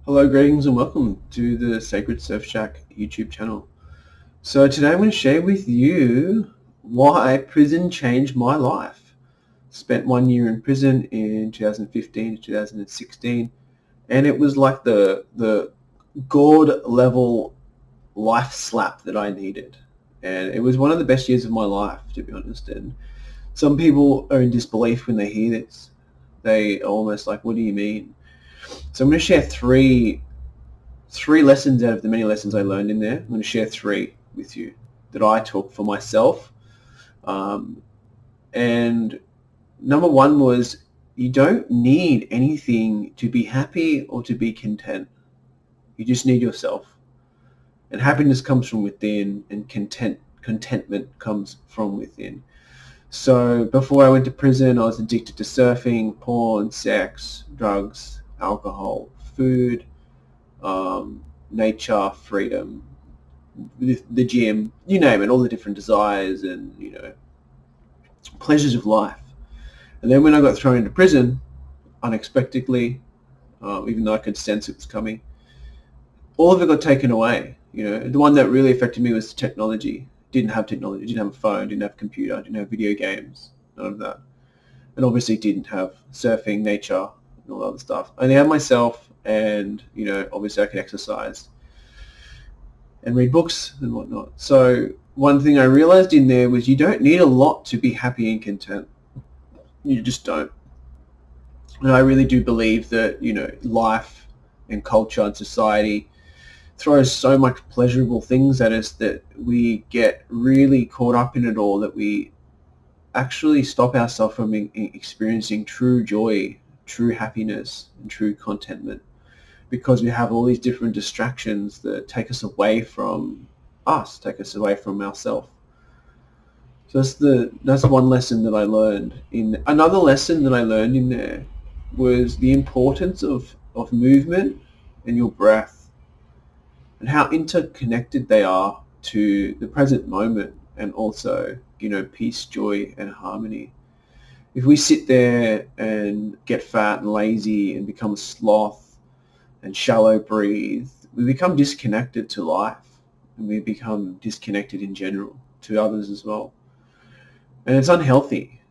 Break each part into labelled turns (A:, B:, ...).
A: Hello, greetings and welcome to the Sacred Surf Shack YouTube channel. So today I'm going to share with you why prison changed my life. Spent 1 year in prison in 2015 to 2016, and it was like the God level life slap that I needed. And it was one of the best years of my life, to be honest. And some people are in disbelief when they hear this. They are almost like, what do you mean? So I'm going to share three lessons out of the many lessons I learned in there. I'm going to share three with you that I took for myself. And number one was, you don't need anything to be happy or to be content. You just need yourself. And happiness comes from within, and contentment comes from within. So before I went to prison, I was addicted to surfing, porn, sex, drugs, alcohol, food, nature, freedom, the gym, you name it, all the different desires and, pleasures of life. And then when I got thrown into prison, unexpectedly, even though I could sense it was coming, all of it got taken away. The one that really affected me was the technology. Didn't have technology, didn't have a phone, didn't have a computer, didn't have video games, none of that. And obviously didn't have surfing, nature, and all that other stuff. I only had myself, and, obviously I could exercise and read books and whatnot. So one thing I realized in there was you don't need a lot to be happy and content. You just don't. And I really do believe that, life and culture and society throws so much pleasurable things at us that we get really caught up in it all, that we actually stop ourselves from experiencing true joy, true happiness, and true contentment, because we have all these different distractions that take us away from us, take us away from ourselves. So that's one lesson that I learned. Another lesson that I learned in there was the importance of movement and your breath, and how interconnected they are to the present moment, and also, peace, joy, and harmony. If we sit there and get fat and lazy and become a sloth and shallow breathe, we become disconnected to life, and we become disconnected in general to others as well. And it's unhealthy.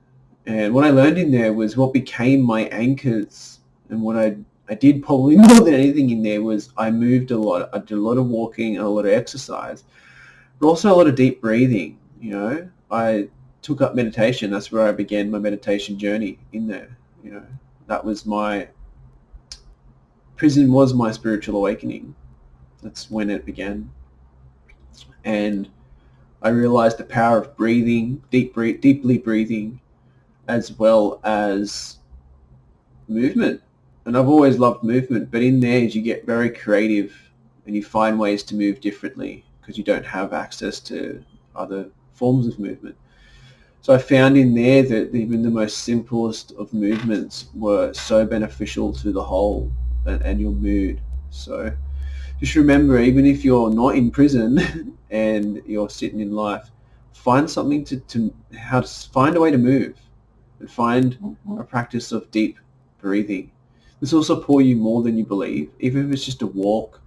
A: And what I learned in there was what became my anchors, and what I did probably more than anything in there was I moved a lot. I did a lot of walking and a lot of exercise, but also a lot of deep breathing. I took up meditation. That's where I began my meditation journey in there. That was prison was my spiritual awakening. That's when it began. And I realized the power of breathing, deeply breathing, as well as movement. And I've always loved movement, but in there you get very creative and you find ways to move differently because you don't have access to other forms of movement. So I found in there that even the most simplest of movements were so beneficial to the whole and your mood. So just remember, even if you're not in prison and you're sitting in life, find something to find a way to move, and find a practice of deep breathing. This will support you more than you believe, even if it's just a walk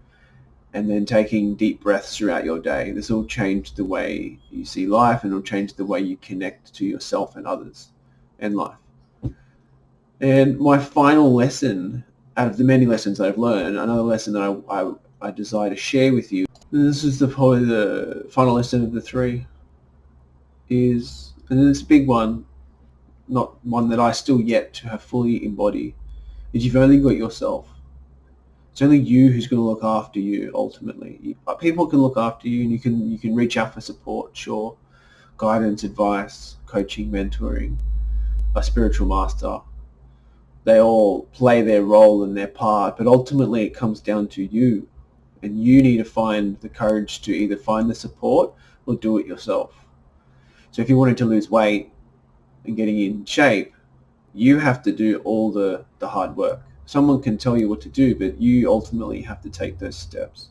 A: and then taking deep breaths throughout your day. This will change the way you see life, and it'll change the way you connect to yourself and others and life. And my final lesson, out of the many lessons I've learned, another lesson that I desire to share with you, and this is probably the final lesson of the three, is, and it's a big one, not one that I still yet to have fully embodied, is you've only got yourself. It's only you who's going to look after you ultimately. People can look after you, and you can reach out for support, sure, guidance, advice, coaching, mentoring, a spiritual master. They all play their role and their part, but ultimately it comes down to you, and you need to find the courage to either find the support or do it yourself. So if you wanted to lose weight and getting in shape, you have to do all the hard work. Someone can tell you what to do, but you ultimately have to take those steps.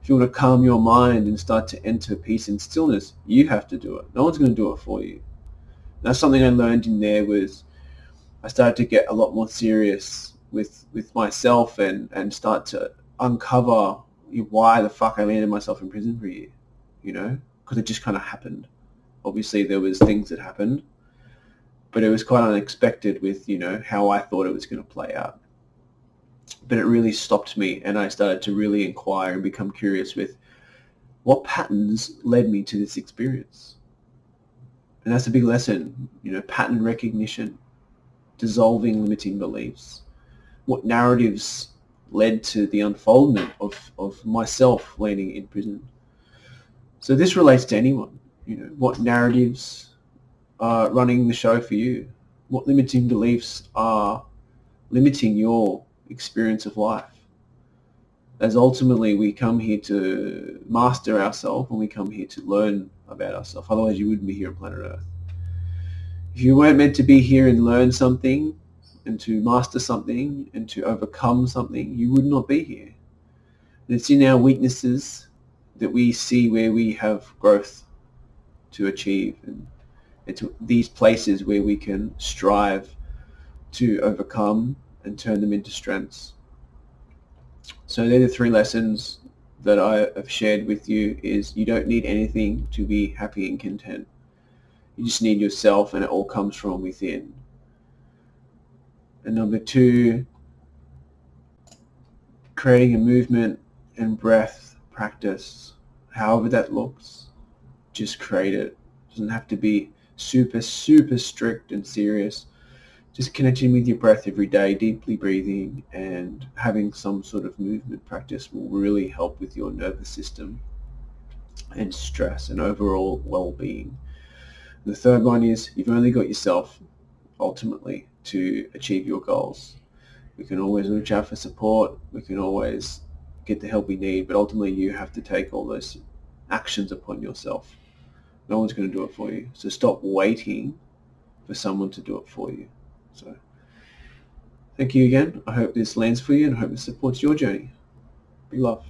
A: If you want to calm your mind and start to enter peace and stillness, you have to do it. No one's going to do it for you. And that's something I learned in there. Was I started to get a lot more serious with myself and start to uncover why the fuck I landed myself in prison for a year, because it just kind of happened. Obviously, there was things that happened, but it was quite unexpected with, how I thought it was going to play out. But it really stopped me, and I started to really inquire and become curious with what patterns led me to this experience. And that's a big lesson, pattern recognition, dissolving limiting beliefs. What narratives led to the unfoldment of myself landing in prison? So this relates to anyone. What narratives are running the show for you? What limiting beliefs are limiting your experience of life? As ultimately we come here to master ourselves, and we come here to learn about ourselves. Otherwise you wouldn't be here on planet Earth. If you weren't meant to be here and learn something and to master something and to overcome something, you would not be here. And it's in our weaknesses that we see where we have growth to achieve, and it's these places where we can strive to overcome and turn them into strengths. So they're the 3 lessons that I have shared with you. Is you don't need anything to be happy and content. You just need yourself, and it all comes from within. And number 2, creating a movement and breath practice, however that looks, just create it. It doesn't have to be super, super strict and serious. Just connecting with your breath every day, deeply breathing, and having some sort of movement practice will really help with your nervous system and stress and overall well-being. The third one is you've only got yourself, ultimately, to achieve your goals. We can always reach out for support. We can always get the help we need, but ultimately you have to take all those actions upon yourself. No one's going to do it for you. So stop waiting for someone to do it for you. So thank you again. I hope this lands for you, and I hope it supports your journey. Big love.